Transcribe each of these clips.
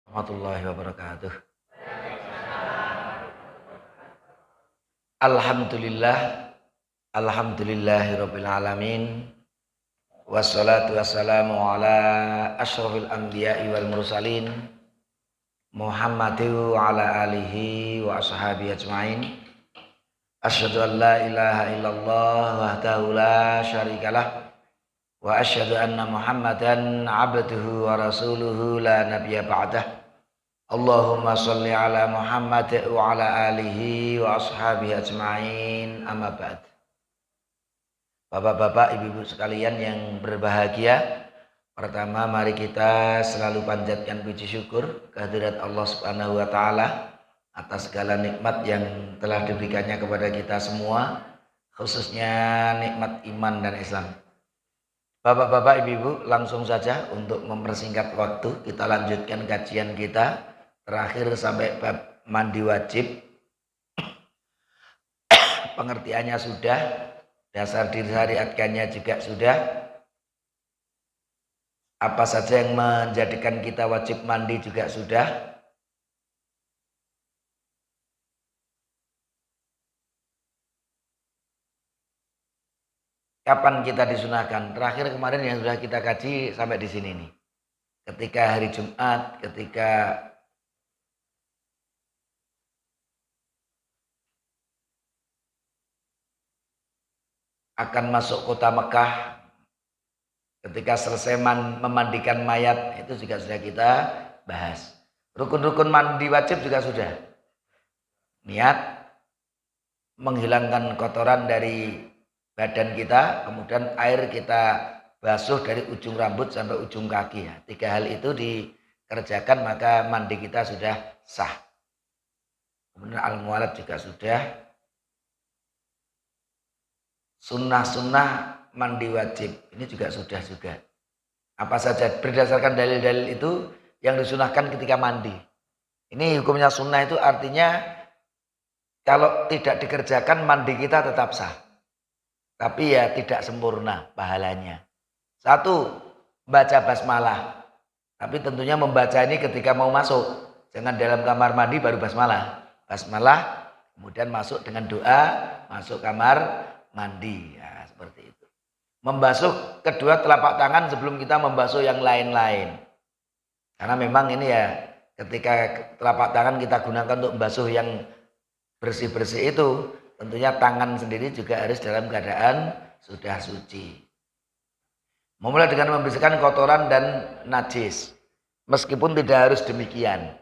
Warahmatullahi wabarakatuh. Alhamdulillah, alhamdulillahirabbil alamin. Wassalatu wassalamu ala asyrafil anbiya'i wal mursalin Muhammadin wa ala alihi wa ashabihi ajmain. Asyhadu an la ilaha illallah wahdahu la syarikalah wa asyhadu anna Muhammadan abduhu wa rasuluhu la nabiyya ba'dah. Allahumma sholli ala Muhammad wa ala alihi wa ashabihi ajmain, amma ba'd. Bapak-bapak, ibu-ibu sekalian yang berbahagia, pertama mari kita selalu panjatkan puji syukur kehadirat Allah Subhanahu wa taala atas segala nikmat yang telah diberikannya kepada kita semua, khususnya nikmat iman dan Islam. Bapak-bapak, ibu-ibu, langsung saja untuk mempersingkat waktu kita lanjutkan kajian kita terakhir sampai bab mandi wajib. Pengertiannya sudah, dasar disyariatkannya juga sudah. Apa saja yang menjadikan kita wajib mandi juga sudah. Kapan kita disunahkan? Terakhir kemarin yang sudah kita kaji sampai di sini nih. Ketika hari Jumat, ketika akan masuk kota Mekah, ketika selesai memandikan mayat, itu juga sudah kita bahas. Rukun-rukun mandi wajib juga sudah. Niat menghilangkan kotoran dari badan kita, kemudian air kita basuh dari ujung rambut sampai ujung kaki. Ya. 3 hal itu dikerjakan maka mandi kita sudah sah. Kemudian al-muwalat juga sudah. Sunnah-sunnah mandi wajib ini juga sudah juga. Apa saja berdasarkan dalil-dalil itu yang disunahkan ketika mandi. Ini hukumnya sunnah itu artinya kalau tidak dikerjakan mandi kita tetap sah. Tapi ya tidak sempurna pahalanya. 1, baca basmalah. Tapi tentunya membaca ini ketika mau masuk. Jangan dalam kamar mandi baru basmalah. Basmalah kemudian masuk dengan doa, masuk kamar mandi, ya, seperti itu. Membasuh kedua telapak tangan sebelum kita membasuh yang lain-lain. Karena memang ini ya, ketika telapak tangan kita gunakan untuk membasuh yang bersih-bersih itu, tentunya tangan sendiri juga harus dalam keadaan sudah suci. Memulai dengan membersihkan kotoran dan najis. Meskipun tidak harus demikian.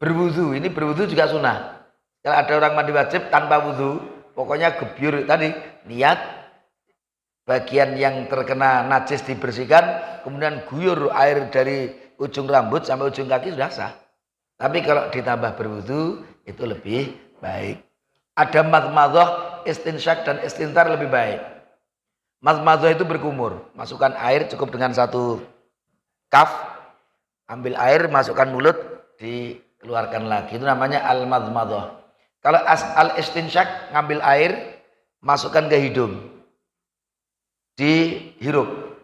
Berwudu, ini berwudu juga sunnah. Kalau ada orang mandi wajib tanpa wudu, pokoknya gebyur tadi, niat bagian yang terkena najis dibersihkan, kemudian guyur air dari ujung rambut sampai ujung kaki sudah sah. Tapi kalau ditambah berwudu itu lebih baik. Ada madmadhah, istinsyak dan istintar lebih baik. Madmadhah itu berkumur, masukkan air cukup dengan 1 kaf, ambil air, masukkan mulut, dikeluarkan lagi. Itu namanya al-madmadhah. Kalau al-istinsyak, ngambil air, masukkan ke hidung, dihirup.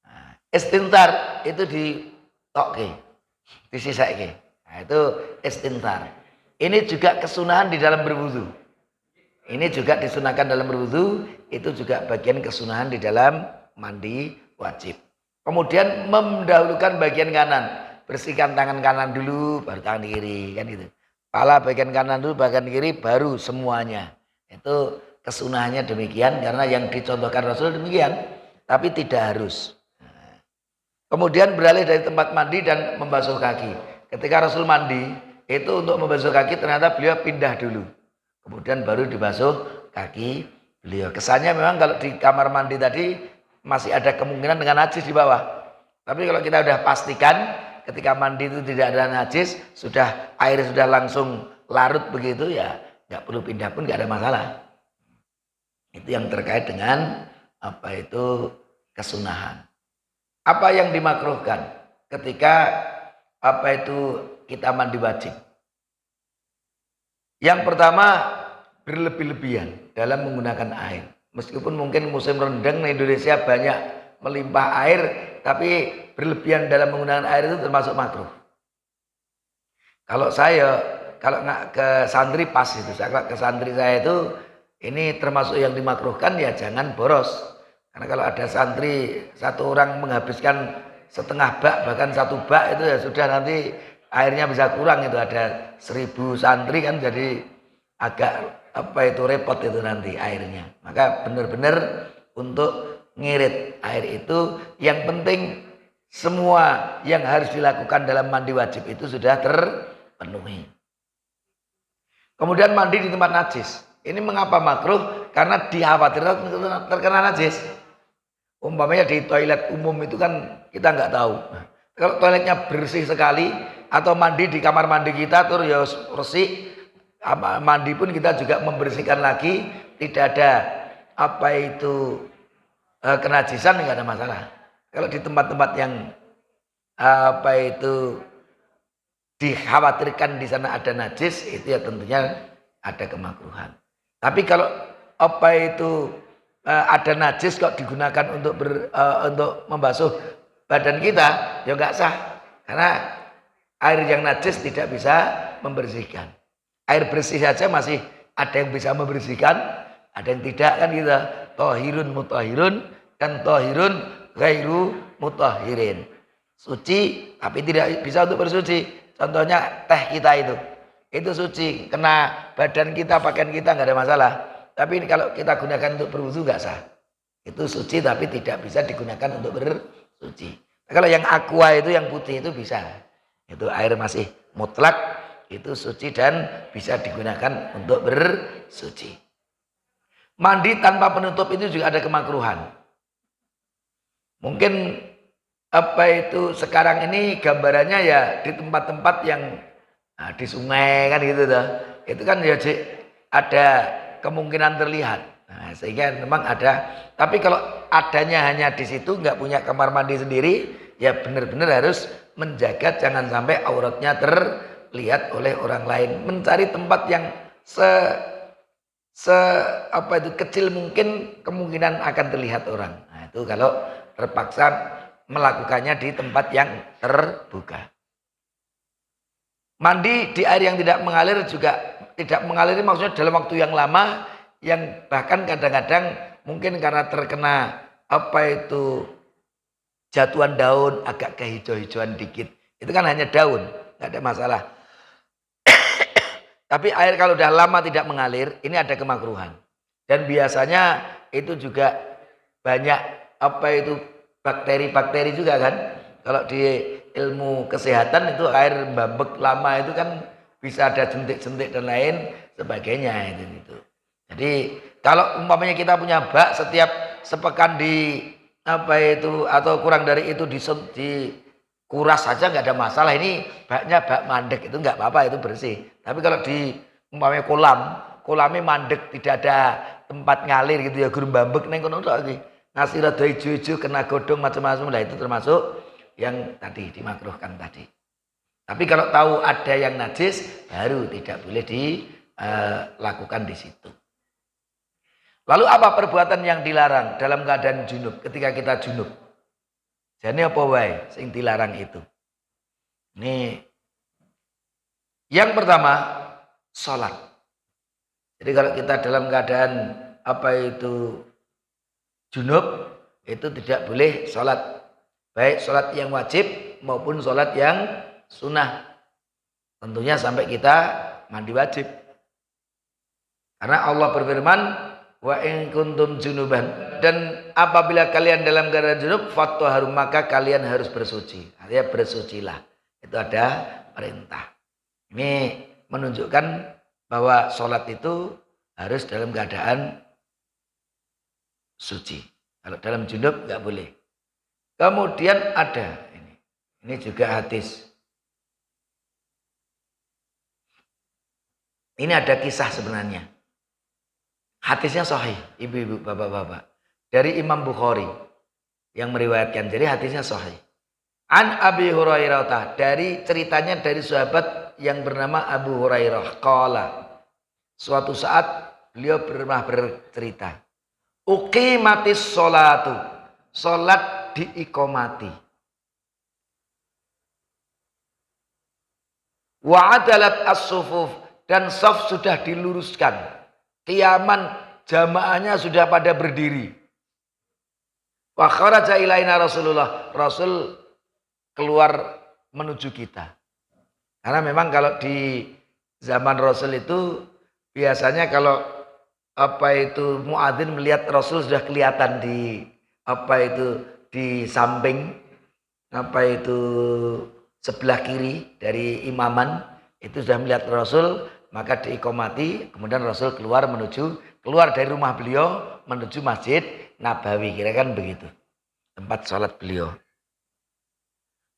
Nah, istintar itu ditokke, disisake. Nah, itu istintar. Ini juga kesunahan di dalam berwudu. Ini juga disunahkan dalam berwudu, itu juga bagian kesunahan di dalam mandi wajib. Kemudian mendahulukan bagian kanan, bersihkan tangan kanan dulu, baru tangan kiri, kan itu. Kepala bagian kanan dulu, bagian kiri, baru semuanya. Itu kesunahannya demikian, karena yang dicontohkan Rasul demikian, tapi tidak harus. Kemudian beralih dari tempat mandi dan membasuh kaki. Ketika Rasul mandi, itu untuk membasuh kaki ternyata beliau pindah dulu. Kemudian baru dibasuh kaki beliau. Kesannya memang kalau di kamar mandi tadi masih ada kemungkinan dengan najis di bawah. Tapi kalau kita sudah pastikan ketika mandi itu tidak ada najis, sudah air sudah langsung larut begitu, ya nggak perlu pindah pun nggak ada masalah. Itu yang terkait dengan apa itu kesunahan. Apa yang dimakruhkan ketika apa itu kita mandi wajib? Yang pertama, berlebih-lebihan dalam menggunakan air. Meskipun mungkin musim rendang di Indonesia banyak melimpah air, tapi berlebihan dalam menggunakan air itu termasuk makruh. Kalau saya, kalau nggak ke santri pas itu. Kalau ke santri saya itu, ini termasuk yang dimakruhkan ya jangan boros. Karena kalau ada santri satu orang menghabiskan setengah bak bahkan satu bak itu ya sudah nanti airnya bisa kurang itu ada 1.000 santri kan jadi agak apa itu repot itu nanti airnya. Maka benar-benar untuk ngirit air itu yang penting semua yang harus dilakukan dalam mandi wajib itu sudah terpenuhi. Kemudian mandi di tempat najis. Ini mengapa makruh? Karena dikhawatirkan terkena najis. Umpamanya di toilet umum itu kan kita nggak tahu. Nah, kalau toiletnya bersih sekali atau mandi di kamar mandi kita terus ya bersih, mandi pun kita juga membersihkan lagi, tidak ada apa itu kenajisan nggak ada masalah. Kalau di tempat-tempat yang apa itu dikhawatirkan di sana ada najis itu ya tentunya ada kemakruhan. Tapi kalau apa itu ada najis kok digunakan untuk untuk membasuh badan kita ya nggak sah karena air yang najis tidak bisa membersihkan. Air bersih saja masih ada yang bisa membersihkan, ada yang tidak kan kita. Tohirun mutahirun dan tohirun ghairu mutahirin. Suci tapi tidak bisa untuk bersuci. Contohnya teh kita itu suci, kena badan kita, pakaian kita nggak ada masalah. Tapi ini kalau kita gunakan untuk berwudu nggak sah. Itu suci tapi tidak bisa digunakan untuk bersuci. Nah, kalau yang aqua itu yang putih itu bisa. Itu air masih mutlak, itu suci dan bisa digunakan untuk bersuci. Mandi tanpa penutup itu juga ada kemakruhan. Mungkin apa itu sekarang ini gambarannya ya di tempat-tempat yang di sungai kan gitu tuh. Itu kan ya ada kemungkinan terlihat. Nah, sehingga memang ada. Tapi kalau adanya hanya di situ nggak punya kamar mandi sendiri, ya benar-benar harus menjaga jangan sampai auratnya terlihat oleh orang lain. Mencari tempat yang apa itu kecil mungkin kemungkinan akan terlihat orang. Nah, itu kalau terpaksa melakukannya di tempat yang terbuka. Mandi di air yang tidak mengalir juga tidak mengalir maksudnya dalam waktu yang lama yang bahkan kadang-kadang mungkin karena terkena apa itu jatuhan daun agak kehijau-hijauan dikit. Itu kan hanya daun, nggak ada masalah. Tapi air kalau udah lama tidak mengalir, ini ada kemakruhan. Dan biasanya itu juga banyak apa itu bakteri-bakteri juga kan. Kalau di ilmu kesehatan itu air mbambek lama itu kan bisa ada jentik-jentik dan lain sebagainya itu. Jadi kalau umpamanya kita punya bak setiap sepekan di apa itu atau kurang dari itu dikuras saja nggak ada masalah. Ini baknya bak mandek itu nggak apa-apa itu bersih. Tapi kalau di umpamanya kolamnya mandek tidak ada tempat ngalir gitu ya guru mbambek neng kono lagi ngasih rada ijo-ijo kena godong macam-macam lah itu termasuk yang tadi dimakruhkan tadi. Tapi kalau tahu ada yang najis baru tidak boleh dilakukan di situ. Lalu apa perbuatan yang dilarang dalam keadaan junub ketika kita junub? Jadi apa wae sing dilarang itu? Ini yang pertama sholat. Jadi kalau kita dalam keadaan apa itu junub itu tidak boleh sholat. Baik sholat yang wajib maupun sholat yang sunnah. Tentunya sampai kita mandi wajib. Karena Allah berfirman wa in kuntum junuban dan apabila kalian dalam keadaan junub fatahharu maka kalian harus bersuci. Artinya bersucilah. Itu ada perintah. Ini menunjukkan bahwa sholat itu harus dalam keadaan suci. Kalau dalam junub nggak boleh. Kemudian ada ini juga hadis. Ini ada kisah sebenarnya. Hadisnya sahih, ibu-ibu, bapak-bapak. Dari Imam Bukhari yang meriwayatkan. Jadi hadisnya sahih. An Abi Hurairah, dari ceritanya dari sahabat yang bernama Abu Hurairah. Qala, suatu saat beliau pernah bercerita. Uqimatis sholatu, sholat diikomati. Wa adalat as-sufuf, dan saf sudah diluruskan. Qiyaman jamaahnya sudah pada berdiri. Wa kharaja ilaina Rasulullah. Rasul keluar menuju kita. Karena memang kalau di zaman Rasul itu biasanya kalau muadzin melihat Rasul sudah kelihatan di di samping sebelah kiri dari imaman itu sudah melihat Rasul, maka diikomati, kemudian Rasul keluar dari rumah beliau menuju Masjid Nabawi, kira-kira begitu, tempat sholat beliau.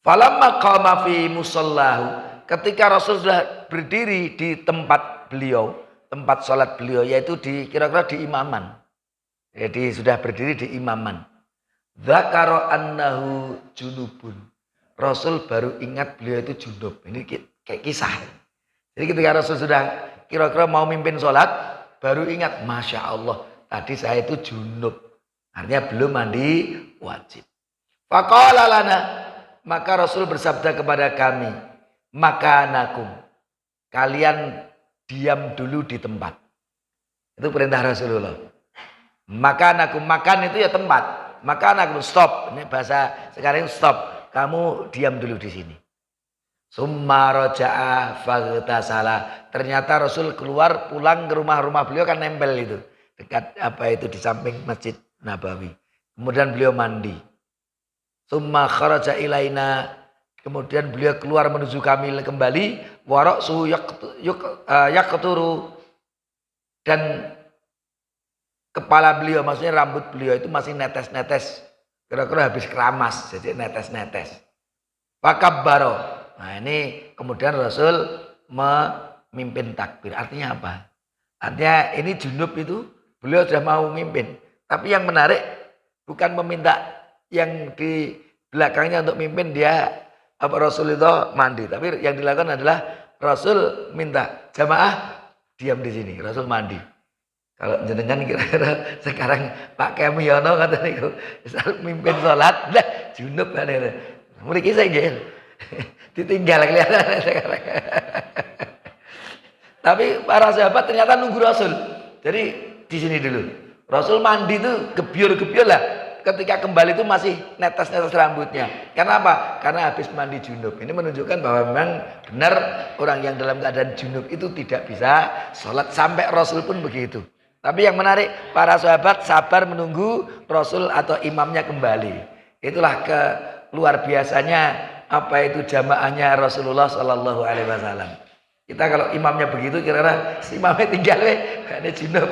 Falamma qama fi musallahu, ketika Rasul sudah berdiri di tempat beliau, tempat sholat beliau, yaitu kira-kira di imaman. Jadi sudah berdiri di imaman. Dzakara annahu junubun. Rasul baru ingat beliau itu junub. Ini kayak kisah. Jadi ketika Rasul sudah kira-kira mau mimpin sholat, baru ingat, Masya Allah, tadi saya itu junub. Artinya belum mandi wajib. Faqala lana, maka Rasul bersabda kepada kami, makanakum, kalian diam dulu di tempat. Itu perintah Rasulullah. Makanakum, makan itu ya tempat. Makanakum, stop. Ini bahasa sekarang stop. Kamu diam dulu di sini. Summa roja'a faghtasala. Ternyata Rasul keluar pulang ke rumah beliau, kan nempel itu. Dekat di samping Masjid Nabawi. Kemudian beliau mandi. Summa kharaja ilaina. Kemudian beliau keluar menuju kami kembali. Waraqsu yaqturu. Dan kepala beliau, maksudnya rambut beliau itu masih netes-netes. Kira-kira habis keramas, jadi netes-netes. Fakabbaro. Nah ini kemudian Rasul memimpin takbir. Artinya apa? Artinya ini junub itu beliau sudah mau memimpin. Tapi yang menarik bukan meminta yang di belakangnya untuk mimpin, dia Rasul itu mandi. Tapi yang dilakukan adalah Rasul minta jamaah diam di sini. Rasul mandi. Kalau jenengan kira-kira sekarang Pak Kemiono kata niku mimpin sholat, lah junub kan itu. Mriki saya nggih. Ditinggal kelihatan sekarang. Tapi para sahabat ternyata nunggu Rasul. Jadi di sini dulu. Rasul mandi itu gebyur-gebyur lah. Ketika kembali itu masih netes-netes rambutnya. Karena apa? Karena habis mandi junub. Ini menunjukkan bahwa memang benar orang yang dalam keadaan junub itu tidak bisa sholat. Sampai Rasul pun begitu. Tapi yang menarik, para sahabat sabar menunggu Rasul atau imamnya kembali. Itulah luar biasanya jamaahnya Rasulullah Shallallahu Alaihi Wasallam. Kita kalau imamnya begitu, kira-kira si imamnya tinggal, ini junub,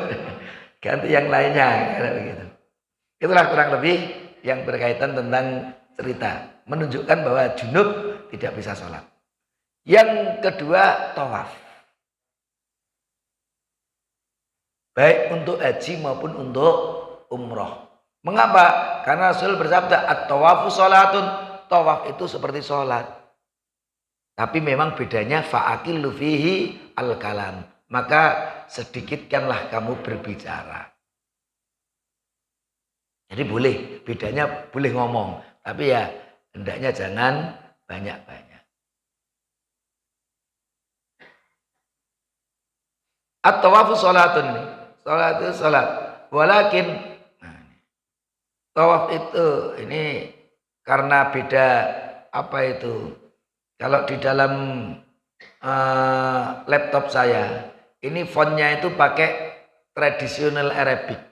ganti yang lainnya, kira begitu. Itulah kurang lebih yang berkaitan tentang cerita, menunjukkan bahwa junub tidak bisa sholat. Yang kedua, tawaf. Baik untuk haji maupun untuk umroh. Mengapa? Karena Rasul bersabda, at-tawafu sholatun. Tawaf itu seperti sholat. Tapi memang bedanya fa'akilu fihi al-kalam. Maka sedikitkanlah kamu berbicara. Jadi boleh, bedanya boleh ngomong. Tapi ya hendaknya jangan banyak-banyak. At-tawafu sholatun. Salat itu salat. Walakin tawaf itu ini karena beda kalau di dalam laptop saya ini fontnya itu pakai tradisional Arabic.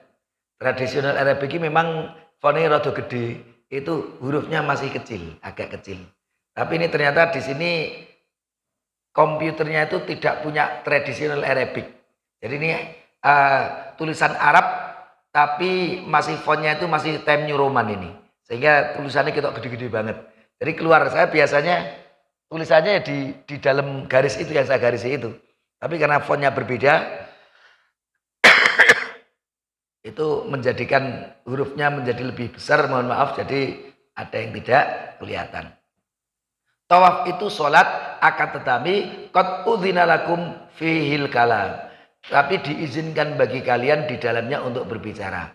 Tradisional Arabic ini memang fontnya rada gede, itu hurufnya masih kecil, agak kecil. Tapi ini ternyata di sini komputernya itu tidak punya tradisional Arabic. Jadi ini tulisan Arab tapi masih fontnya itu masih Times New Roman ini, sehingga tulisannya kita gede-gede banget. Jadi keluar, saya biasanya tulisannya di dalam garis itu yang saya garisi itu, tapi karena fontnya berbeda itu menjadikan hurufnya menjadi lebih besar, mohon maaf, jadi ada yang tidak kelihatan. Tawaf itu sholat, akan tetapi qad udzina lakum fihil kalam, tapi diizinkan bagi kalian di dalamnya untuk berbicara.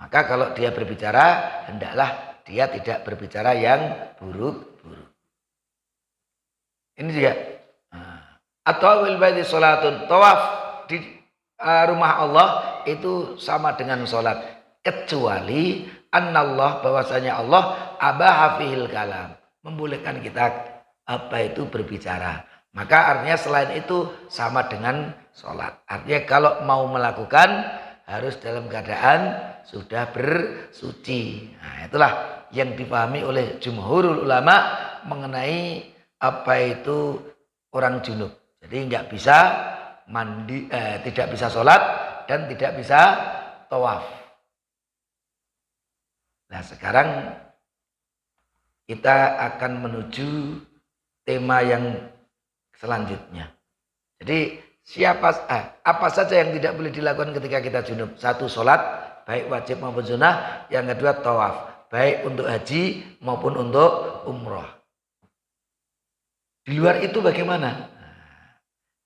Maka kalau dia berbicara, hendaklah dia tidak berbicara yang buruk-buruk. Ini juga At-tawaf bil baiti salatun. Tawaf di rumah Allah itu sama dengan salat, kecuali annallah, bahwasanya Allah abaha fihil kalam, membolehkan kita apa itu berbicara. Maka artinya selain itu sama dengan sholat. Artinya kalau mau melakukan harus dalam keadaan sudah bersuci. Nah, itulah yang dipahami oleh jumhurul ulama mengenai apa itu orang junub. Jadi nggak bisa mandi, tidak bisa sholat dan tidak bisa tawaf. Nah, sekarang kita akan menuju tema yang selanjutnya. Jadi apa saja yang tidak boleh dilakukan ketika kita junub? Satu, sholat, baik wajib maupun sunnah. Yang kedua, tawaf, baik untuk haji maupun untuk umroh. Di luar itu bagaimana?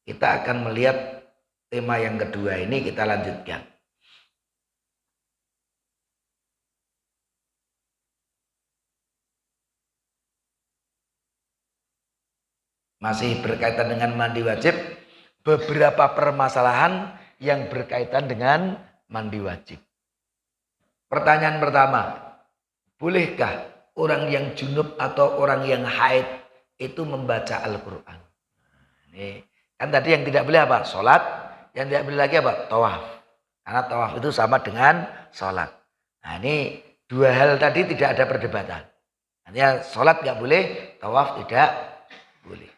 Kita akan melihat tema yang kedua ini, kita lanjutkan. Masih berkaitan dengan mandi wajib, beberapa permasalahan yang berkaitan dengan mandi wajib. Pertanyaan pertama, bolehkah orang yang junub atau orang yang haid itu membaca Al-Quran? Ini kan tadi yang tidak boleh apa? Sholat. Yang tidak boleh lagi apa? Tawaf. Karena tawaf itu sama dengan sholat. Nah, ini dua hal tadi tidak ada perdebatan. Artinya sholat nggak boleh, tawaf tidak boleh.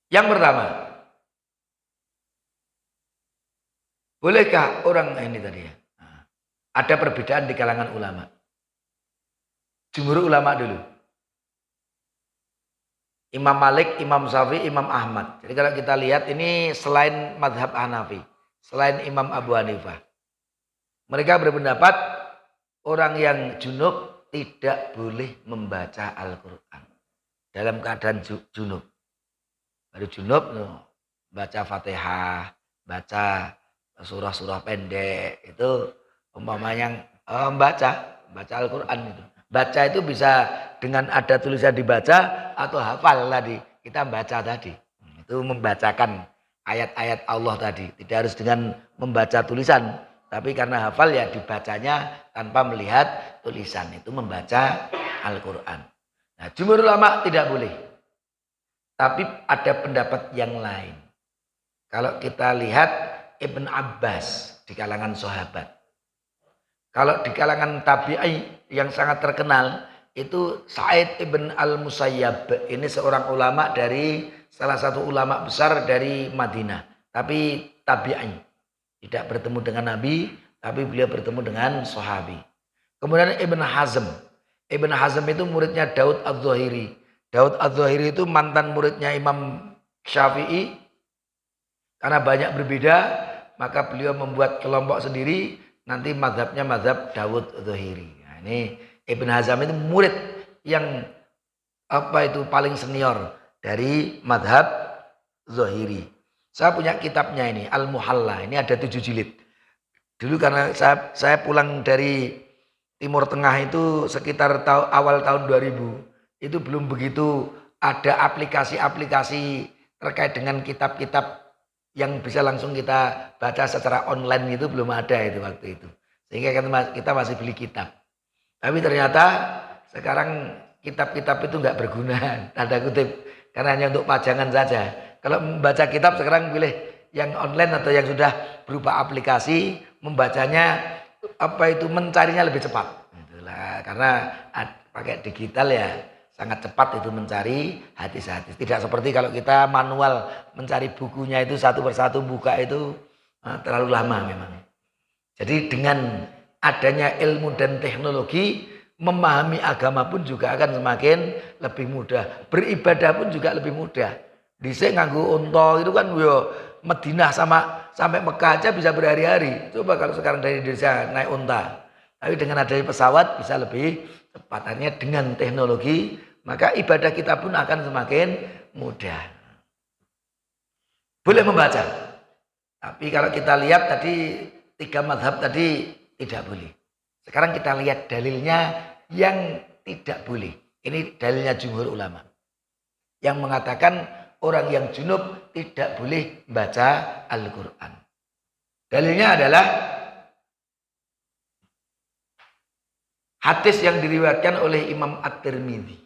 Yang pertama, bolehkah orang ini tadi ya? Ada perbedaan di kalangan ulama. Jumhur ulama dulu. Imam Malik, Imam Syafi'i, Imam Ahmad. Jadi kalau kita lihat ini selain madhab Hanafi, selain Imam Abu Hanifah, mereka berpendapat orang yang junub tidak boleh membaca Al-Quran dalam keadaan junub. Baru junub, baca Fatihah, baca surah-surah pendek, itu umpamanya baca Al-Quran itu. Baca itu bisa dengan ada tulisan dibaca atau hafal tadi. Kita baca tadi. Itu membacakan ayat-ayat Allah tadi. Tidak harus dengan membaca tulisan. Tapi karena hafal ya dibacanya tanpa melihat tulisan. Itu membaca Al-Quran. Nah, jumhur ulama tidak boleh. Tapi ada pendapat yang lain. Kalau kita lihat Ibn Abbas di kalangan sahabat. Kalau di kalangan tabi'i yang sangat terkenal itu Sa'id ibn al-Musayyab. Ini seorang ulama dari salah satu ulama besar dari Madinah. Tapi tabi'i. Tidak bertemu dengan Nabi, tapi beliau bertemu dengan sahabi. Kemudian Ibn Hazm. Ibn Hazm itu muridnya Daud Az-Zahiri. Daud Az-Zahiri itu mantan muridnya Imam Syafi'i. Karena banyak berbeda, maka beliau membuat kelompok sendiri. Nanti mazhabnya mazhab Daud Az-Zahiri. Nah, ini Ibn Hazm itu murid yang paling senior dari mazhab Zahiri. Saya punya kitabnya ini, Al-Muhalla. Ini ada 7 jilid. Dulu karena saya pulang dari Timur Tengah itu sekitar awal tahun 2000. Itu belum begitu ada aplikasi-aplikasi terkait dengan kitab-kitab yang bisa langsung kita baca secara online, itu belum ada itu waktu itu. Sehingga kita masih beli kitab. Tapi ternyata sekarang kitab-kitab itu nggak berguna, tanda kutip. Karena hanya untuk pajangan saja. Kalau membaca kitab sekarang pilih yang online atau yang sudah berupa aplikasi, membacanya mencarinya lebih cepat. Itulah, karena pakai digital ya sangat cepat itu mencari hadis-hadis. Tidak seperti kalau kita manual mencari bukunya itu satu persatu buka itu terlalu lama memang. Jadi dengan adanya ilmu dan teknologi, memahami agama pun juga akan semakin lebih mudah. Beribadah pun juga lebih mudah. Dhisik nganggo unta itu kan Madinah sampai Mekah aja bisa berhari-hari. Coba kalau sekarang dari Indonesia naik unta. Tapi dengan adanya pesawat bisa lebih cepatnya dengan teknologi, maka ibadah kita pun akan semakin mudah. Boleh membaca. Tapi kalau kita lihat tadi 3 mazhab tadi tidak boleh. Sekarang kita lihat dalilnya yang tidak boleh. Ini dalilnya jumhur ulama yang mengatakan orang yang junub tidak boleh baca Al-Quran. Dalilnya adalah hadis yang diriwayatkan oleh Imam At-Tirmidzi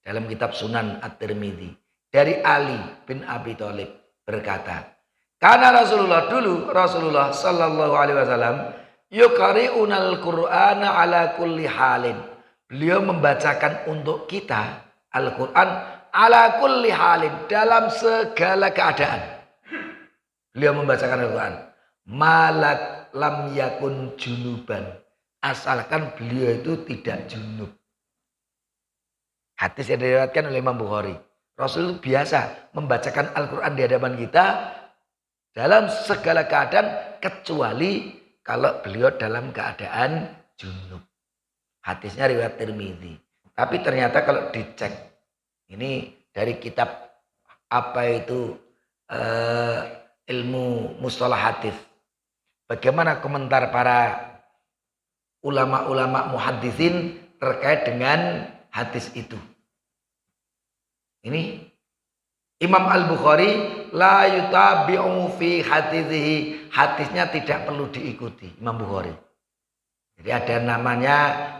dalam kitab Sunan At-Tirmidzi dari Ali bin Abi Thalib berkata, karena Rasulullah sallallahu alaihi wasallam yuqari'unal Qur'ana ala kulli halin. Beliau membacakan untuk kita Al-Quran ala kulli halin, dalam segala keadaan. Beliau membacakan Al-Quran malak lam yakun junuban, asalkan beliau itu tidak junub. Hadis yang diriwayatkan oleh Imam Bukhari. Rasul biasa membacakan Al-Quran di hadapan kita dalam segala keadaan kecuali kalau beliau dalam keadaan junub. Hadisnya riwayat Tirmidzi. Tapi ternyata kalau dicek, ini dari kitab apa itu ilmu mustalah hadis. Bagaimana komentar para ulama-ulama muhaddisin terkait dengan hadis itu. Ini Imam Al-Bukhari la yutabi'u fi hadithihi, hadisnya tidak perlu diikuti Imam Bukhari. Jadi ada namanya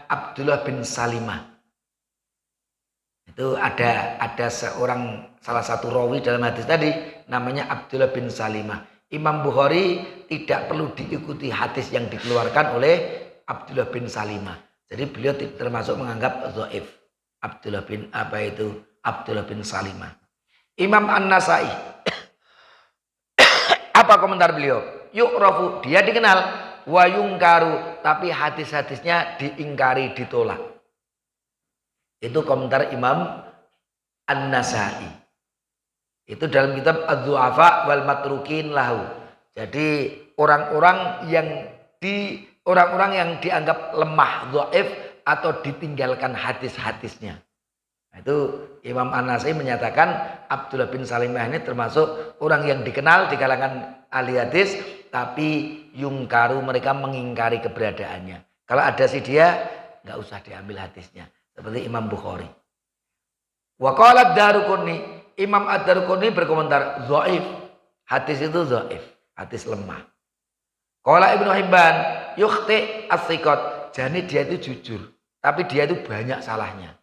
Abdullah bin Salimah. Itu ada seorang salah satu rawi dalam hadis tadi namanya Abdullah bin Salimah. Imam Bukhari tidak perlu diikuti hadis yang dikeluarkan oleh Abdullah bin Salimah. Jadi beliau termasuk menganggap dhaif. Abdullah bin Salimah. Imam An-Nasai. Apa komentar beliau? Yu'rafu, dia dikenal, wa yungkaru, tapi hadis-hadisnya diingkari, ditolak. Itu komentar Imam An-Nasai. Itu dalam kitab Az-Zu'afa wal Matrukin lahu. Jadi orang-orang yang dianggap lemah, dhaif atau ditinggalkan hadis-hadisnya. Itu Imam An-Nasai menyatakan Abdullah bin Salimah ini termasuk orang yang dikenal di kalangan ahli hadis, tapi yungkaru, mereka mengingkari keberadaannya. Kalau ada si dia, nggak usah diambil hadisnya. Seperti Imam Bukhari. Wa qala Ad-Daruqutni, Imam Ad-Daruqutni berkomentar dhaif. Hadis itu dhaif, hadis lemah. Qala Ibnu Hibban yukhti as-siqat, jadi dia itu jujur, tapi dia itu banyak salahnya.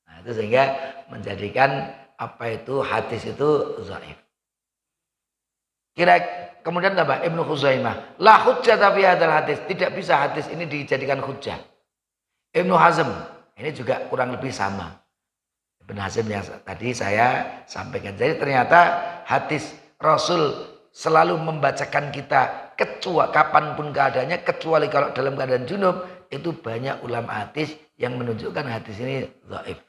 Nah, itu sehingga menjadikan hadis itu dhaif. Kemudian apa? Ibnu Khuzaimah, la hujjata fi hadzal hadis, tidak bisa hadis ini dijadikan hujjah. Ibnu Hazm, ini juga kurang lebih sama. Ibnu Hazm yang tadi saya sampaikan. Jadi ternyata hadis Rasul selalu membacakan kita kapanpun keadaannya, kecuali kalau dalam keadaan junub. Itu banyak ulama hadis yang menunjukkan hadis ini dhaif.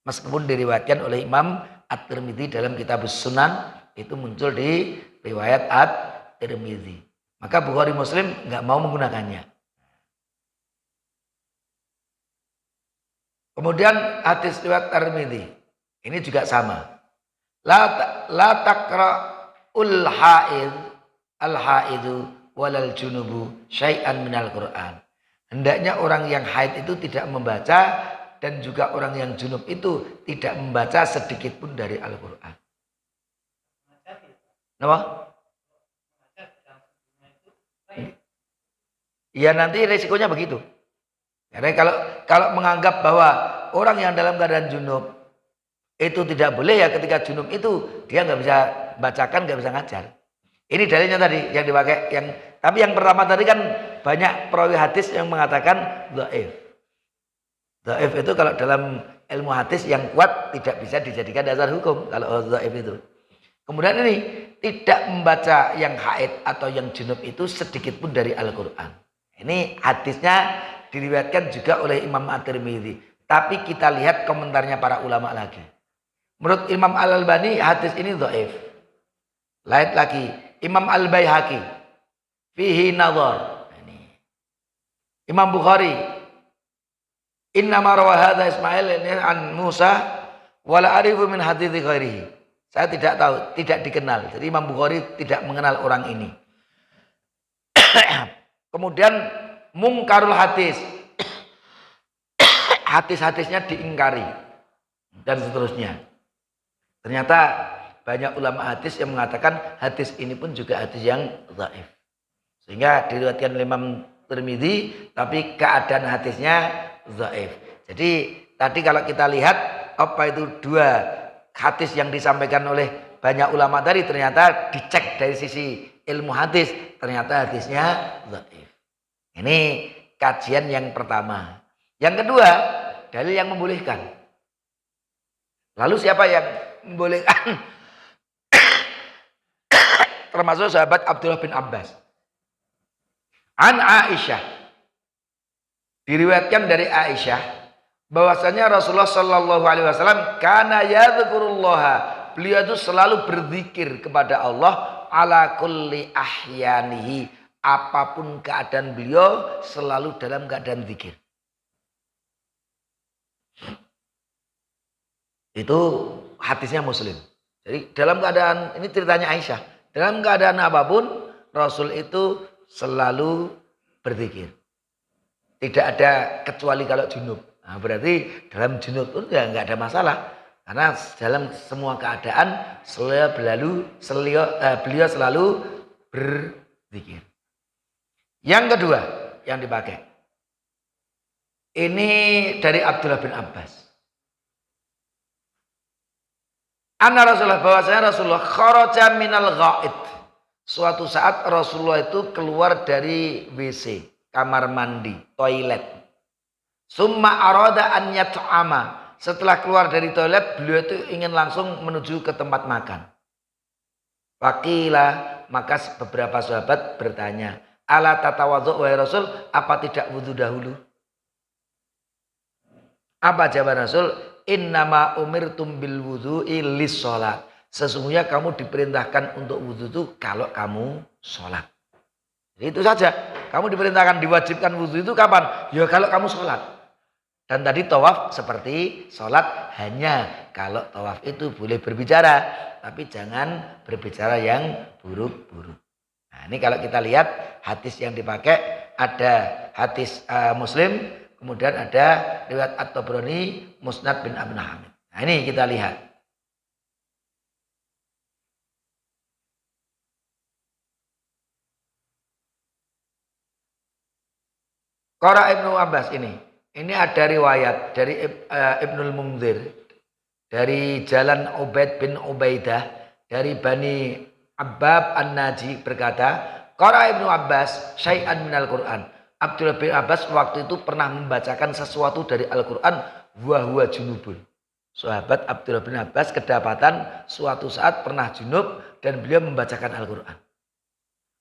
Meskipun diriwayatkan oleh Imam At-Tirmidzi dalam kitab Sunan, itu muncul di riwayat At-Tirmidzi. Maka Bukhari Muslim nggak mau menggunakannya. Kemudian hadis riwayat At-Tirmidzi ini juga sama. La taqra'ul haid al-haidu walal junubu syai'an minal Qur'an. Hendaknya orang yang haid itu tidak membaca, dan juga orang yang junub itu tidak membaca sedikit pun dari Al-Quran. Kenapa? Ya nanti resikonya begitu. Karena kalau menganggap bahwa orang yang dalam keadaan junub itu tidak boleh, ya ketika junub itu dia nggak bisa bacakan, nggak bisa ngajar. Ini dalilnya tadi yang dipakai. Tapi yang pertama tadi kan banyak perawi hadis yang mengatakan dhaif. Dhaif itu kalau dalam ilmu hadis yang kuat tidak bisa dijadikan dasar hukum kalau dhaif itu. Kemudian ini tidak membaca yang haid atau yang junub itu sedikit pun dari Al-Quran. Ini hadisnya diriwayatkan juga oleh Imam At-Tirmidzi. Tapi kita lihat komentarnya para ulama lagi. Menurut Imam Al-Albani hadis ini dhaif. Lain lagi Imam Al-Baihaqi fihi nadhar. Imam Bukhari inna ma rawa hadza Ismail an Musa wala arifu min hadithi ghairihi. Saya tidak tahu, tidak dikenal. Jadi Imam Bukhari tidak mengenal orang ini. Kemudian mungkarul hadis. hadis-hadisnya diingkari dan seterusnya. Ternyata banyak ulama hadis yang mengatakan hadis ini pun juga hadis yang dhaif. Sehingga diriwayatkan oleh Imam Tirmidzi tapi keadaan hadisnya dhaif. Jadi tadi kalau kita lihat apa itu dua hadis yang disampaikan oleh banyak ulama tadi, ternyata dicek dari sisi ilmu hadis, ternyata hadisnya dhaif. Ini kajian yang pertama. Yang kedua, dalil yang membolehkan. Lalu siapa yang membolehkan? Termasuk sahabat Abdullah bin Abbas. An Aisyah. Diriwayatkan dari Aisyah bahwasanya Rasulullah Shallallahu alaihi wasallam kana yadhkurullah. Beliau itu selalu berzikir kepada Allah ala kulli ahyanihi. Apapun keadaan beliau selalu dalam keadaan zikir. Itu hadisnya Muslim. Jadi dalam keadaan, ini ceritanya Aisyah, dalam keadaan apapun Rasul itu selalu berzikir. Tidak ada kecuali kalau junub. Nah, berarti dalam junub itu ya nggak ada masalah. Karena dalam semua keadaan beliau selalu berzikir. Yang kedua yang dipakai. Ini dari Abdullah bin Abbas. Anna Rasulullah, bahwasanya Rasulullah kharaja minal ghaid. Suatu saat Rasulullah itu keluar dari WC, kamar mandi, toilet. Summa arada an yat'ama. Setelah keluar dari toilet, beliau itu ingin langsung menuju ke tempat makan. Faqila, maka beberapa sahabat bertanya, ala tatawadhu wahai Rasul, apa tidak wudu dahulu? Apa jawaban Rasul? Innama umirtum bil wudhu'i lis sholat. Sesungguhnya kamu diperintahkan untuk wudhu itu kalau kamu sholat. Jadi itu saja. Kamu diperintahkan, diwajibkan wudhu itu kapan? Ya kalau kamu sholat. Dan tadi tawaf seperti sholat, hanya kalau tawaf itu boleh berbicara. Tapi jangan berbicara yang buruk-buruk. Nah ini kalau kita lihat hadis yang dipakai, ada hadis Muslim, kemudian ada riwayat At-Tabrani, Musnad bin Abi Hamid. Nah ini kita lihat. Qara Ibnu Abbas ini ada riwayat dari Ibnul Munzir, dari jalan Ubaid bin Ubaidah, dari Bani Abbab An-Naji berkata, Qara Ibnu Abbas syai'an minal Qur'an. Abdullah bin Abbas waktu itu pernah membacakan sesuatu dari Al-Quran wa huwa junubun. Sahabat Abdullah bin Abbas kedapatan suatu saat pernah junub dan beliau membacakan Al-Quran.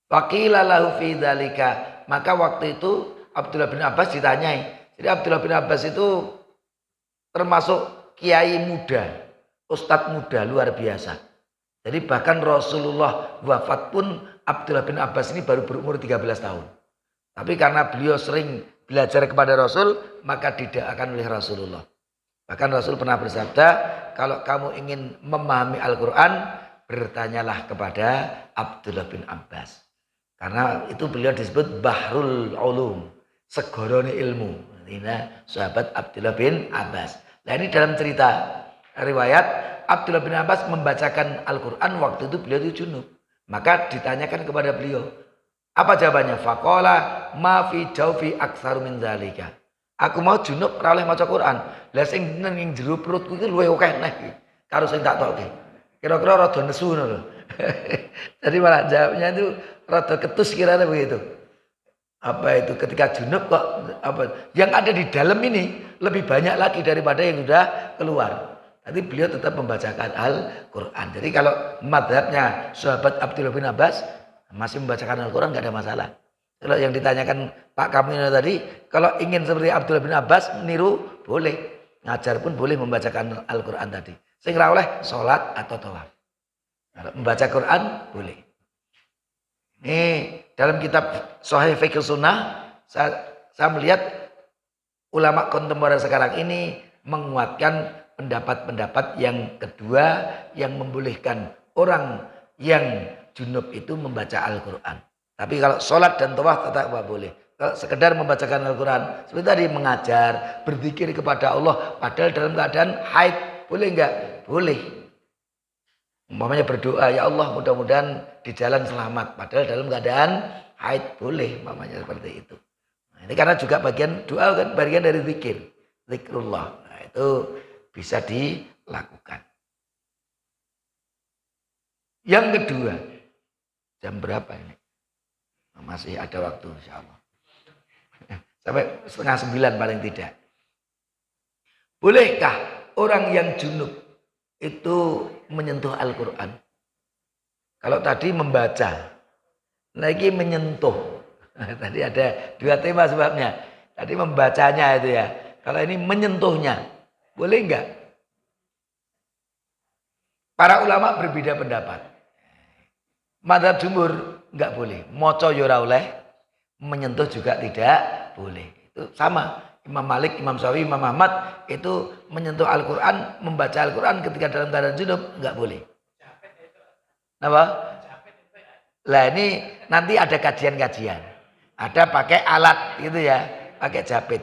Faqila lahu fi dzalika, maka waktu itu Abdullah bin Abbas ditanyai. Jadi Abdullah bin Abbas itu termasuk kiai muda, ustadz muda luar biasa. Jadi bahkan Rasulullah wafat pun Abdullah bin Abbas ini baru berumur 13 tahun. Tapi karena beliau sering belajar kepada Rasul, maka didoakan oleh Rasulullah. Bahkan Rasul pernah bersabda, kalau kamu ingin memahami Al-Quran, bertanyalah kepada Abdullah bin Abbas. Karena itu beliau disebut Bahrul Ulum, segorone ilmu. Ini sahabat Abdullah bin Abbas. Nah ini dalam cerita riwayat, Abdullah bin Abbas membacakan Al-Quran waktu itu beliau itu junub. Maka ditanyakan kepada beliau. Apa jawabannya? Faqala ma fi jawfi aktsaru min dzalika. Aku mau junub ora oleh maca Quran. Lah sing ning jero perutku iki luwih akeh neh karo sing tak tokke. Kira-kira rada nesu ngono lho. Jadi malah jawabnya itu rada ketus kira-kira begitu. Apa itu ketika junub kok apa yang ada di dalam ini lebih banyak lagi daripada yang sudah keluar. Tadi beliau tetap membacakan Al-Quran. Jadi kalau madhabnya sahabat Abdullah bin Abbas masih membacakan Al-Quran nggak ada masalah. Kalau yang ditanyakan Pak Kamino tadi, kalau ingin seperti Abdullah bin Abbas niru boleh, ngajar pun boleh membacakan Al-Quran tadi. Sehingga oleh sholat atau tawaf. Kalau membaca Quran boleh. Ini dalam kitab Sahih Fiqh Sunnah saya melihat ulama kontemporer sekarang ini menguatkan pendapat-pendapat yang kedua yang membolehkan orang yang junub itu membaca Al-Quran. Tapi kalau sholat dan tawaf tetap boleh. sekedar membacakan Al-Quran. Seperti tadi mengajar, berzikir kepada Allah. Padahal dalam keadaan haid. Boleh enggak? Boleh. Umpamanya berdoa, ya Allah mudah-mudahan di jalan selamat. Padahal dalam keadaan haid. Boleh umpamanya seperti itu. Nah, ini karena juga bagian doa kan, bagian dari zikir. Zikrullah. Nah, itu bisa dilakukan. Yang kedua, jam berapa ini? Masih ada waktu insya Allah. Sampai 8:30 paling tidak. Bolehkah orang yang junub itu menyentuh Al-Quran? Kalau tadi membaca, lagi menyentuh. Tadi ada dua tema sebabnya. Tadi membacanya itu ya. Kalau ini menyentuhnya, boleh enggak? Para ulama berbeda pendapat. Madzhab jumhur enggak boleh. Moco yora oleh, menyentuh juga tidak boleh. Itu sama. Imam Malik, Imam Syafi'i, Imam Ahmad itu menyentuh Al-Quran, membaca Al-Quran ketika dalam keadaan junub enggak boleh. Apa? Lah ini nanti ada kajian-kajian. Ada pakai alat gitu ya, pakai japit.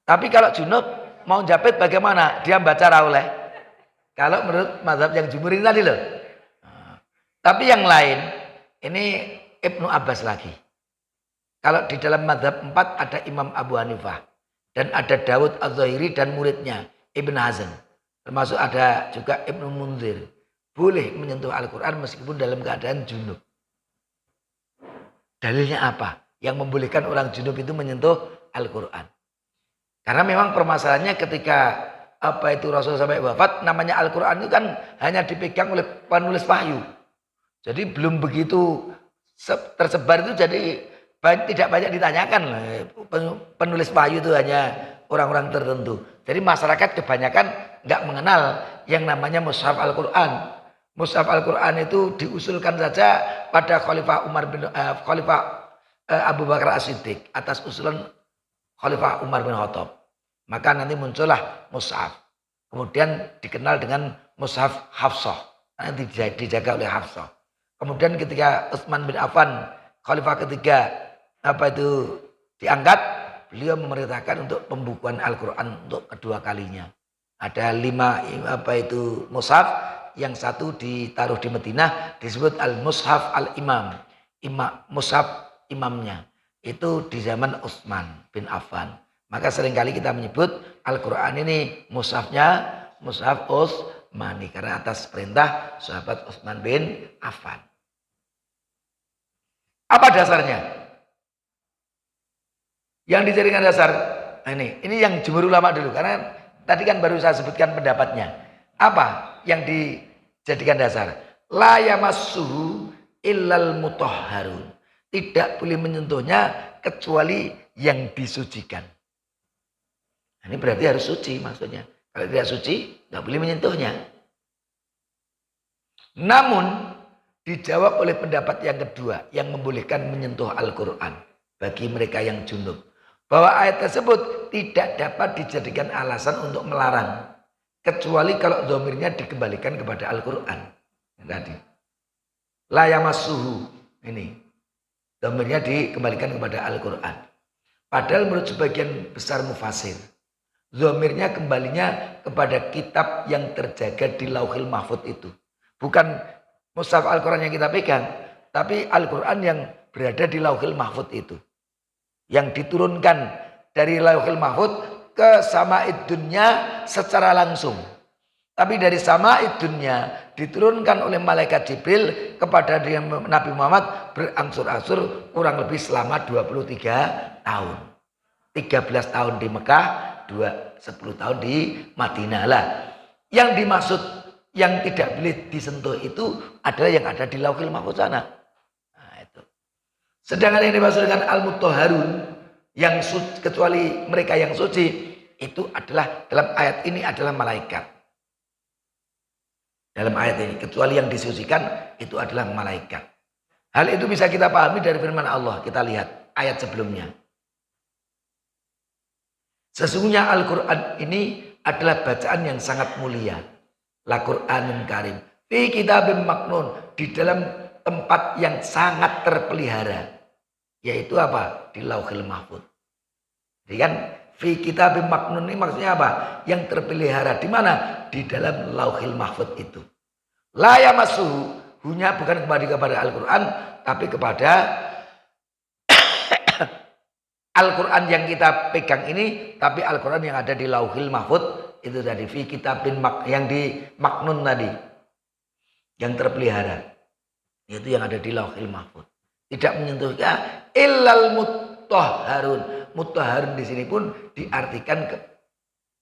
Tapi kalau junub mau japit bagaimana? Dia baca rauleh. Kalau menurut mazhab yang jumhur ini tadi loh. Tapi yang lain, ini Ibnu Abbas lagi. Kalau di dalam mazhab 4 ada Imam Abu Hanifah. Dan ada Dawud Az-Zahiri dan muridnya Ibn Hazm. Termasuk ada juga Ibnu Munzir. Boleh menyentuh Al-Quran meskipun dalam keadaan junub. Dalilnya apa? Yang membolehkan orang junub itu menyentuh Al-Quran. Karena memang permasalahannya ketika Rasul sampai wafat, namanya Al-Quran itu kan hanya dipegang oleh penulis wahyu. Jadi belum begitu tersebar itu, jadi tidak banyak ditanyakan. Penulis wahyu itu hanya orang-orang tertentu. Jadi masyarakat kebanyakan nggak mengenal yang namanya Mushaf Al-Quran. Mushaf Al-Quran itu diusulkan saja pada Khalifah Abu Bakar As-Siddiq atas usulan Khalifah Umar bin Khattab. Maka nanti muncullah Mushaf. Kemudian dikenal dengan Mushaf Hafsah. Nanti dijaga oleh Hafsah. Kemudian ketika Utsman bin Affan, Khalifah ketiga, diangkat, beliau memerintahkan untuk pembukuan Al-Quran untuk kedua kalinya. Ada 5 mushaf, yang satu ditaruh di Madinah disebut Al-Mushaf Al-Imam, mushaf imamnya. Itu di zaman Utsman bin Affan. Maka seringkali kita menyebut Al-Quran ini mushafnya Mushaf Utsmani karena atas perintah sahabat Utsman bin Affan. Apa dasarnya? Yang dijadikan dasar, ini yang jumhur ulama dulu, karena tadi kan baru saya sebutkan pendapatnya. Apa yang dijadikan dasar? La yamassuhu illal mutahharun. Tidak boleh menyentuhnya kecuali yang disucikan. Ini berarti harus suci maksudnya. Kalau tidak suci, nggak boleh menyentuhnya. Namun dijawab oleh pendapat yang kedua yang membolehkan menyentuh Al-Quran bagi mereka yang junub. Bahwa ayat tersebut tidak dapat dijadikan alasan untuk melarang. Kecuali kalau dhamirnya dikembalikan kepada Al-Quran. Tadi. La yamassuhu. Ini. Dhamirnya dikembalikan kepada Al-Quran. Padahal menurut sebagian besar mufasir, dhamirnya kembalinya kepada kitab yang terjaga di Lauhil Mahfuz itu. Bukan mushaf Al-Quran yang kita pegang, tapi Al-Quran yang berada di Lauhil Mahfuz itu. Yang diturunkan dari Lauhil Mahfuz ke Sama'id Dunya secara langsung. Tapi dari Sama'id Dunya diturunkan oleh malaikat Jibril kepada Nabi Muhammad berangsur-angsur kurang lebih selama 23 tahun. 13 tahun di Mekah, 10 tahun di Madinah lah. Yang dimaksud yang tidak boleh disentuh itu adalah yang ada di Lauhil Mahfuz sana. Nah, itu. Sedangkan yang dimaksud dengan al-mutahharun, yang kecuali mereka yang suci, itu adalah dalam ayat ini adalah malaikat. Dalam ayat ini, kecuali yang disucikan itu adalah malaikat. Hal itu bisa kita pahami dari firman Allah. Kita lihat ayat sebelumnya. Sesungguhnya Al-Quran ini adalah bacaan yang sangat mulia. Al-Quranul Karim. Fi kitabim maknun. Di dalam tempat yang sangat terpelihara. Yaitu apa? Di Lauhil Mahfuz. Jadi kan fi kitabim maknun ini maksudnya apa? Yang terpelihara di mana? Di dalam Lauhil Mahfuz itu. La yamassuhu, hunya bukan kembali kepada Al-Qur'an tapi kepada Al-Quran yang kita pegang ini, tapi Al-Quran yang ada di Lauhil Mahfuz itu tadi fi kitabin yang di maknun tadi, yang terpelihara, itu yang ada di Lauhil Mahfuz. Tidak menyentuhnya illal mutahharun. Mutahharun di sini pun diartikan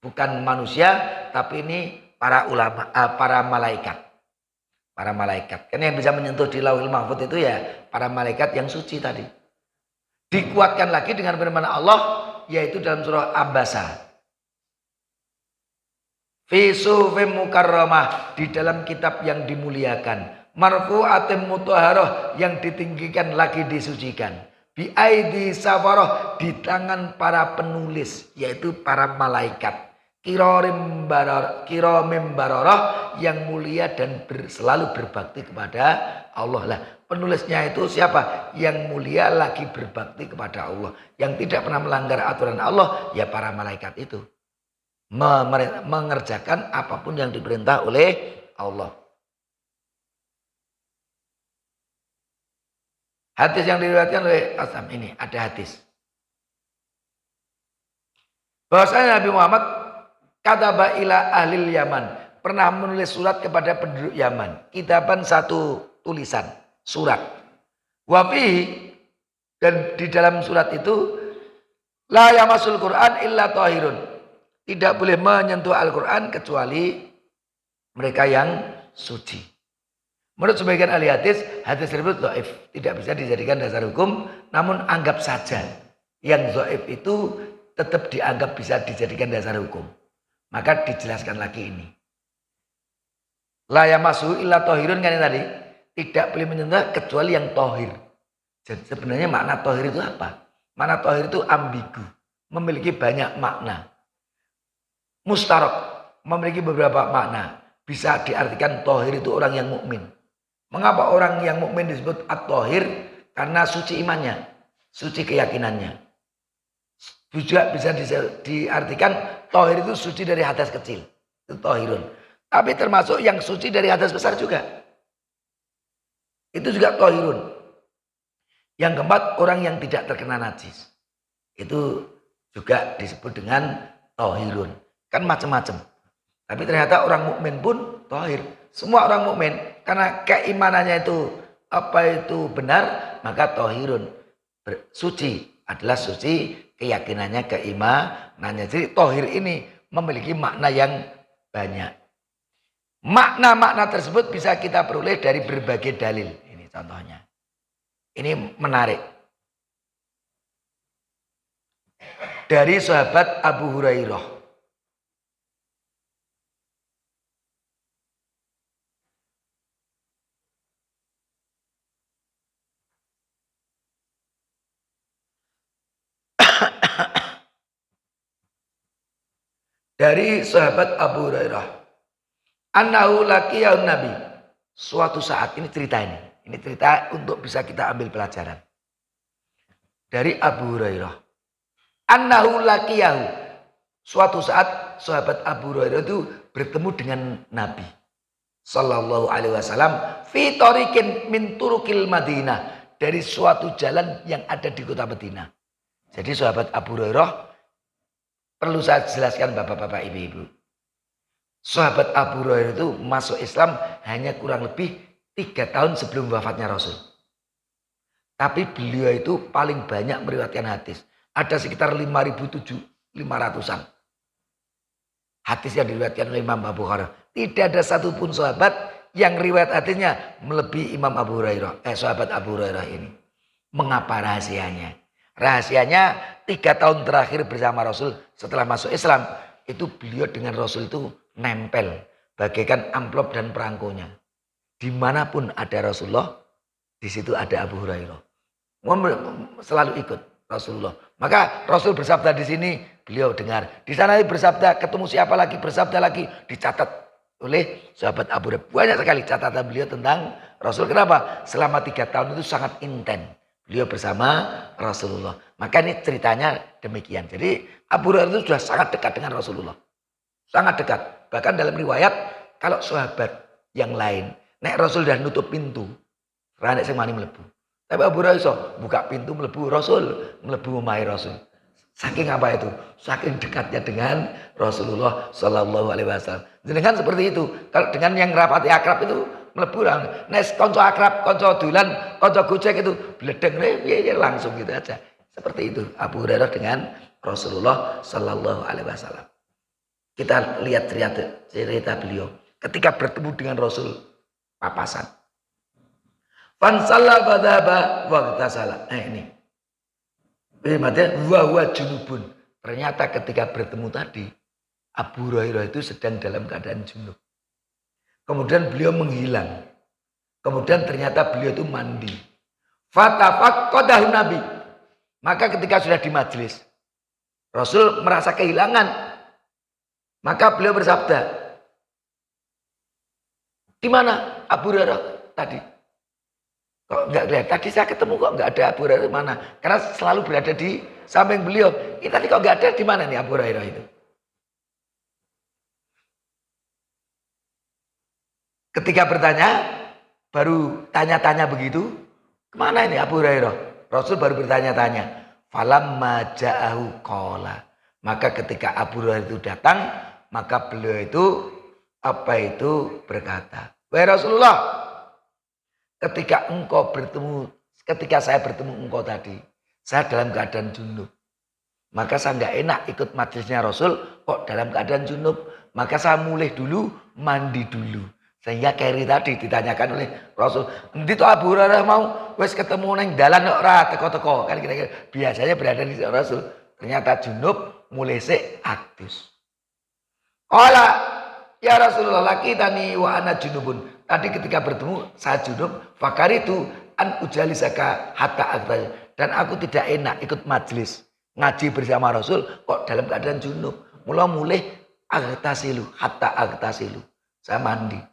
bukan manusia, tapi ini para ulama, para malaikat. Para malaikat. Karena yang bisa menyentuh di Lauhil Mahfuz itu ya para malaikat yang suci tadi. Dikuatkan lagi dengan firman Allah yaitu dalam surah Abasa. Fi suhufim mukarramah, di dalam kitab yang dimuliakan. Marfu'atin mutahharah, yang ditinggikan lagi disucikan. Bi aidi safarah, di tangan para penulis yaitu para malaikat. Kiramim bararah, yang mulia dan selalu berbakti kepada Allah lah. Penulisnya itu siapa? Yang mulia lagi berbakti kepada Allah. Yang tidak pernah melanggar aturan Allah ya para malaikat itu. Mengerjakan apapun yang diperintah oleh Allah. Hadis yang diriwayatkan oleh Asam ini ada hadis. Bahwasanya Nabi Muhammad kataba ila ahlil Yaman, pernah menulis surat kepada penduduk Yaman. Kitaban satu tulisan, surat. Wafi, dan di dalam surat itu la yamasul Quran illa tahirun. Tidak boleh menyentuh Al-Quran kecuali mereka yang suci. Menurut sebagian ahli hadis tersebut dhaif, tidak bisa dijadikan dasar hukum, namun anggap saja yang dhaif itu tetap dianggap bisa dijadikan dasar hukum. Maka dijelaskan lagi ini. La yamassu illa tahirun kan tadi. Tidak boleh menyentuh kecuali yang tohir. Jadi sebenarnya makna tohir itu apa? Makna tohir itu ambigu. Memiliki banyak makna. Mustarok. Memiliki beberapa makna. Bisa diartikan tohir itu orang yang mukmin. Mengapa orang yang mukmin disebut at-tohir? Karena suci imannya. Suci keyakinannya. Juga bisa diartikan tohir itu suci dari hadas kecil. Itu tohirun. Tapi termasuk yang suci dari hadas besar juga. Itu juga tohirun. Yang keempat, orang yang tidak terkena najis. Itu juga disebut dengan tohirun. Kan macam-macam. Tapi ternyata orang mukmin pun tohir. Semua orang mukmin karena keimanannya itu benar, maka tohirun. Suci adalah suci keyakinannya, keimanannya. Jadi tohir ini memiliki makna yang banyak. Makna-makna tersebut bisa kita peroleh dari berbagai dalil. Ini contohnya. Ini menarik. Dari sahabat Abu Hurairah. Dari sahabat Abu Hurairah. Annahu laqiyahun Nabi. Suatu saat, ini cerita ini. Ini cerita untuk bisa kita ambil pelajaran. Dari Abu Hurairah. Annahu laqiyahu. Suatu saat sahabat Abu Hurairah itu bertemu dengan Nabi sallallahu alaihi wasallam fi tariqin min turukil Madinah, dari suatu jalan yang ada di kota Madinah. Jadi sahabat Abu Hurairah, perlu saya jelaskan bapak-bapak, ibu-ibu. Sahabat Abu Hurairah itu masuk Islam hanya kurang lebih 3 tahun sebelum wafatnya Rasul. Tapi beliau itu paling banyak meriwayatkan hadis. Ada sekitar 5.500-an hadis yang diriwayatkan oleh Imam Abu Hurairah. Tidak ada satupun sahabat yang riwayat hadisnya melebihi Imam Abu Hurairah. Sahabat Abu Hurairah ini. Mengapa rahasianya? Rahasianya 3 tahun terakhir bersama Rasul setelah masuk Islam. Itu beliau dengan Rasul itu nempel. Bagaikan amplop dan perangkonya. Dimanapun ada Rasulullah, di situ ada Abu Hurairah. Selalu ikut Rasulullah. Maka Rasul bersabda di sini, beliau dengar. Di sana bersabda, ketemu siapa lagi, bersabda lagi. Dicatat oleh sahabat Abu Hurairah. Banyak sekali catatan beliau tentang Rasul. Kenapa? Selama 3 tahun itu sangat intens. Beliau bersama Rasulullah. Maka ini ceritanya demikian. Jadi Abu Hurairah itu sudah sangat dekat dengan Rasulullah. Sangat dekat. Bahkan dalam riwayat kalau sahabat yang lain, nek Rasul sudah nutup pintu, ranek sing mani mlebu. Tapi Abu Hurairah iso buka pintu mlebu Rasul, mlebu omahe Rasul. Saking apa itu? Saking dekatnya dengan Rasulullah Shallallahu Alaihi Wasallam. Dengan seperti itu. Kalau dengan yang rapati akrab itu mlebu nek kanca akrab, kanca dolan, kanca gojek itu bledeng ya langsung gitu aja. Seperti itu Abu Hurairah dengan Rasulullah Shallallahu Alaihi Wasallam. Kita lihat cerita beliau ketika bertemu dengan Rasul papasan. Fansalla fadhaba waqtasala. Ini. Wa junubun. Ternyata ketika bertemu tadi Abu Hurairah itu sedang dalam keadaan junub. Kemudian beliau menghilang. Kemudian ternyata beliau itu mandi. Fatafaqqadahu Nabi. Maka ketika sudah di majelis, Rasul merasa kehilangan. Maka beliau bersabda, di mana Abu Hurairah tadi? Kok enggak lihat? Tadi saya ketemu kok enggak ada Abu Hurairah mana? Karena selalu berada di samping beliau. Ini tadi kok enggak ada, di mana nih Abu Hurairah itu? Ketika bertanya, baru tanya-tanya begitu, kemana ini Abu Hurairah? Rasul baru bertanya-tanya. Falamma ja'ahu qala. Maka ketika Abu Hurairah itu datang, maka beliau itu berkata, wahai Rasulullah, ketika saya bertemu engkau tadi, saya dalam keadaan junub. Maka saya enggak enak ikut majelisnya Rasul kok dalam keadaan junub. Maka saya mulai dulu, mandi dulu. Sehingga keri tadi ditanyakan oleh Rasul, "Endi to Abu Hurairah mau wis ketemu nang dalan kok ora teko-teko." Kan kira-kira biasanya berada di Rasul. Ternyata junub mulai adus. Qala ya Rasulullah lakitani wa ana junubun. Tadi ketika bertemu saya junub, fakaritu an ujalisaka hatta aktal. Dan aku tidak enak ikut majelis ngaji bersama Rasul kok dalam keadaan junub. Mulai agtasilu hatta agtasilu. Saya mandi.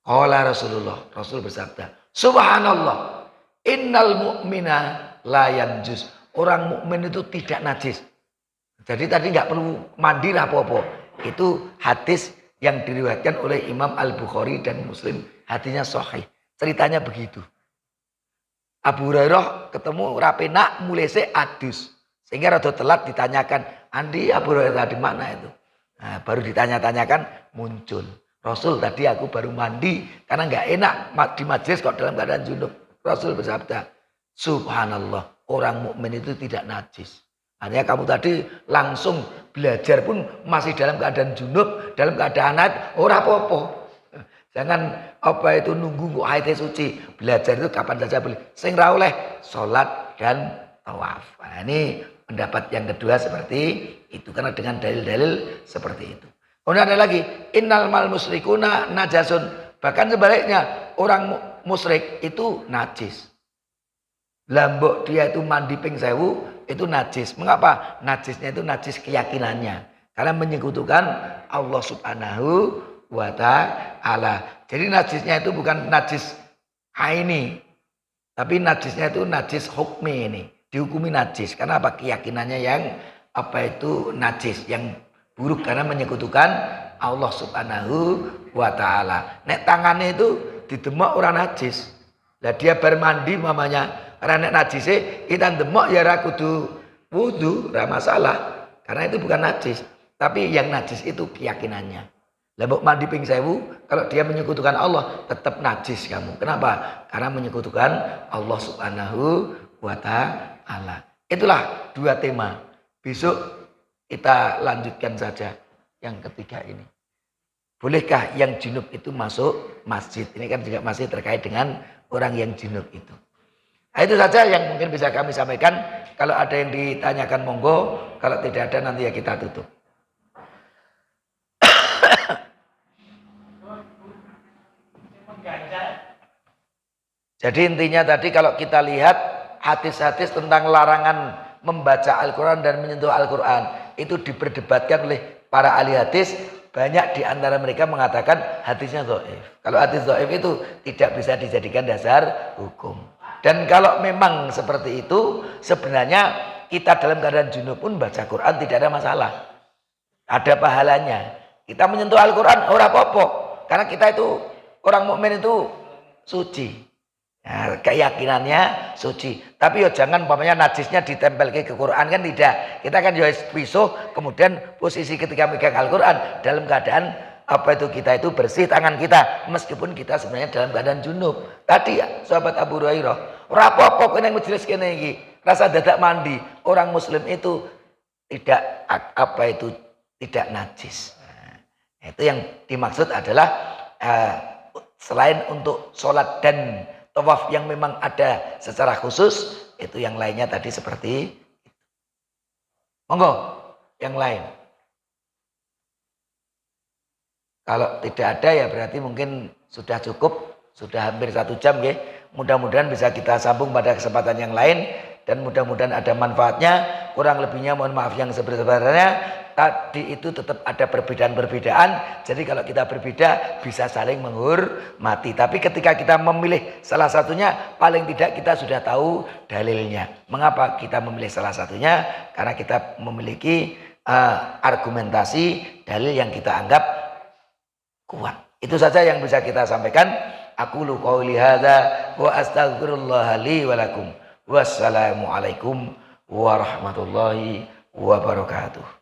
Qala Rasulullah, Rasul bersabda, subhanallah, innal mu'mina la yanjus. Orang mukmin itu tidak najis. Jadi tadi nggak perlu mandi lah apa-apa. Itu hadis yang diriwayatkan oleh Imam Al-Bukhari dan Muslim. Hadisnya sahih. Ceritanya begitu. Abu Hurairah ketemu rapenak mulai adus. Sehingga rada telat ditanyakan, Andi Abu Hurairah di mana itu? Nah, baru ditanya-tanyakan muncul. Rasul tadi aku baru mandi karena nggak enak di majelis kok dalam keadaan junub. Rasul bersabda, subhanallah, orang mukmin itu tidak najis. Hanya kamu tadi langsung belajar pun masih dalam keadaan junub, dalam keadaan haid, ora apa-apa. Jangan nunggu kok haid suci. Belajar itu kapan saja boleh. Sing ra oleh salat dan tawaf. Nah, ini pendapat yang kedua seperti itu karena dengan dalil-dalil seperti itu. Kemudian ada lagi, innal mal musyrikuna najasun. Bahkan sebaliknya, orang musyrik itu najis. Lambok dia itu mandi ping 1000 itu najis. Mengapa? Najisnya itu najis keyakinannya. Karena menyekutukan Allah Subhanahu wa ta'ala. Jadi najisnya itu bukan najis aini. Tapi najisnya itu najis hukmi ini. Dihukumi najis. Karena apa? Keyakinannya yang najis. Yang buruk karena menyekutukan Allah Subhanahu wa ta'ala. Nek tangannya itu didemak orang najis. Lah dia bermandi mamanya. Karena nek najisnya kita demak ya ra kudu wudu, ra masalah. Karena itu bukan najis. Tapi yang najis itu keyakinannya. Lah mbok mandi ping 1000 kalau dia menyekutukan Allah tetap najis kamu. Kenapa? Karena menyekutukan Allah Subhanahu wa ta'ala. Itulah dua tema. Besok kita lanjutkan saja yang ketiga ini. Bolehkah yang junub itu masuk masjid? Ini kan juga masih terkait dengan orang yang junub itu. Nah, itu saja yang mungkin bisa kami sampaikan. Kalau ada yang ditanyakan monggo. Kalau tidak ada nanti ya kita tutup. Jadi intinya tadi kalau kita lihat hadis-hadis tentang larangan membaca Al-Quran dan menyentuh Al-Quran itu diperdebatkan oleh para ahli hadis. Banyak di antara mereka mengatakan hadisnya dhaif. Kalau hadis dhaif itu tidak bisa dijadikan dasar hukum. Dan kalau memang seperti itu, sebenarnya kita dalam keadaan junub pun baca Quran tidak ada masalah. Ada pahalanya. Kita menyentuh Al-Quran, ora apa-apa. Karena kita itu, orang mukmin itu suci. Nah, keyakinannya suci. Tapi ya jangan umpamanya najisnya ditempel ke Quran, kan tidak. Kita kan ya pisau, kemudian posisi ketika megang Al-Quran dalam keadaan apa itu kita itu bersih tangan kita, meskipun kita sebenarnya dalam keadaan junub. Tadi ya, sahabat Abu Hurairah, ora apa-apa kene majelis kene iki, rasa dadak mandi. Orang muslim itu tidak apa itu tidak najis. Nah, itu yang dimaksud adalah selain untuk sholat dan tawaf yang memang ada secara khusus, itu yang lainnya tadi seperti itu. Monggo, yang lain. Kalau tidak ada ya berarti mungkin sudah cukup, sudah hampir 1 jam ya. Mudah-mudahan bisa kita sambung pada kesempatan yang lain dan mudah-mudahan ada manfaatnya. Kurang lebihnya mohon maaf yang sebenarnya. Tadi itu tetap ada perbedaan-perbedaan. Jadi kalau kita berbeda bisa saling menghormati. Tapi ketika kita memilih salah satunya, paling tidak kita sudah tahu dalilnya. Mengapa kita memilih salah satunya? Karena kita memiliki argumentasi dalil yang kita anggap kuat. Itu saja yang bisa kita sampaikan. Aku qouli hadza wa astaghfirullah li wa lakum. Wassalamualaikum warahmatullahi wabarakatuh.